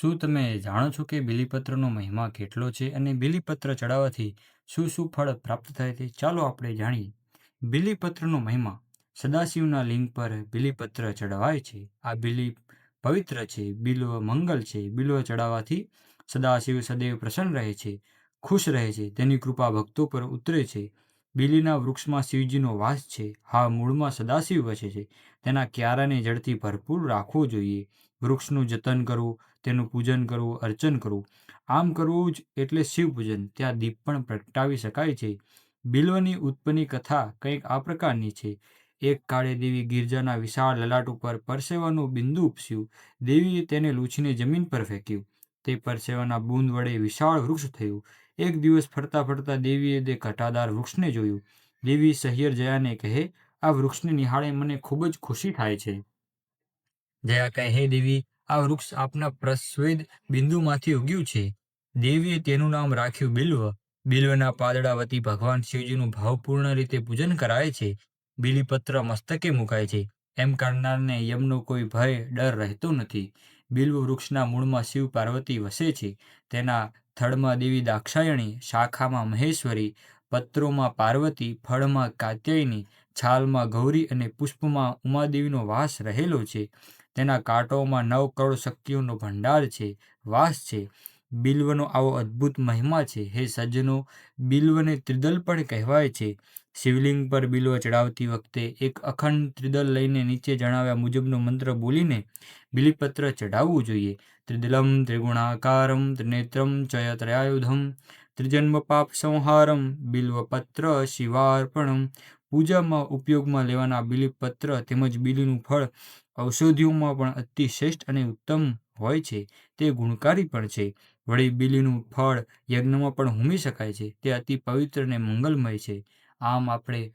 શું તમે જાણો છો કે બીલીપત્રનો મહિમા કેટલો છે અને બીલીપત્ર ચડાવવાથી શું શું ફળ પ્રાપ્ત થાય છે? ચાલો આપણે જાણીએ. બીલીપત્રનો મહિમા. સદાશિવના લિંગ પર બીલીપત્ર ચડાવાય છે. આ બીલી પવિત્ર છે, બિલ્વ મંગલ છે. બિલ્વ ચડાવવાથી સદાશિવ સદૈવ પ્રસન્ન રહે છે, ખુશ રહે છે. તેની કૃપા ભક્તો પર ઉતરે છે. બીલીના વૃક્ષમાં શિવજીનો વાસ છે. હા, મૂળમાં સદાશિવ વસે છે. તેના ક્યારાને જળથી ભરપૂર રાખવો જોઈએ. વૃક્ષનું જતન કરવું, તેનું પૂજન કરવું, અર્ચન કરવું. આમ કરવું જ એટલે શિવ પૂજન. ત્યાં દીપ પણ પ્રગટાવી શકાય છે. બિલ્વની ઉત્પન્નની કથા કંઈક આ પ્રકારની છે. એક કાળે દેવી ગિરજાના વિશાળ લલાટ ઉપર પરસેવાનું બિંદુ ઉપસ્યું. દેવીએ તેને લૂછીને જમીન પર ફેંક્યું. તે પરસેવાના બૂંદ વડે વિશાળ વૃક્ષ થયું. એક દિવસ ફરતા ફરતા દેવીએ તે ઘટાદાર વૃક્ષને જોયું. દેવી સહિયર જયાને કહે, આ વૃક્ષને નિહાળે મને ખૂબ જ ખુશી થાય છે. જયા કહે, હે દેવી, આ વૃક્ષ આપના પ્રસ્વેદ બિંદુમાંથી ઉગ્યું છે. દેવીએ તેનું નામ રાખ્યું બિલ્વ. બિલ્વના પાંદડા વતી ભગવાન શિવજીનું ભાવપૂર્ણ રીતે પૂજન કરાય છે. બીલીપત્ર મસ્તકે મુકાય છે. એમ કરનારને યમનો કોઈ ભય ડર રહેતો નથી. બિલ્વ વૃક્ષના મૂળમાં શિવ પાર્વતી વસે છે. તેના થડમાં દેવી દાક્ષાયણી, શાખામાં મહેશ્વરી, પત્રોમાં પાર્વતી, ફળમાં કાત્યાયની, છાલમાં ગૌરી અને પુષ્પમાં ઉમાદેવીનો વાસ રહેલો છે. તેના કાંટોમાં 9 કરોડ શક્તિઓનો ભંડાર છે, વાસ છે. બિલ્વનો આવો અદ્ભુત મહિમા છે. હે સજ્જનો, બિલ્વને ત્રિદલ પણ કહેવાય છે. શિવલિંગ પર બિલ્વ ચડાવતી વખતે એક અખંડ ત્રિદલ લઈને નીચે જણાવ્યા મુજબનો મંત્ર બોલીને બિલીપત્ર ચડાવવું જોઈએ. ત્રિદલમ ત્રિગુણાકારમ ત્રિનેત્રમ ચય ત્રયાયુધમ ત્રિજન્મ પાપ સંહારમ બિલ્વપત્ર શિવાર્પણમ. પૂજામાં ઉપયોગમાં લેવાના બિલીપત્ર તેમજ બિલીનું ફળ ઔષધિઓમાં પણ અતિ શ્રેષ્ઠ અને ઉત્તમ હોય છે. તે ગુણકારી પણ છે. વળી બિલીનું ફળ યજ્ઞમાં પણ હોમી શકાય છે. તે અતિ પવિત્ર અને મંગલમય છે. આમ આપણે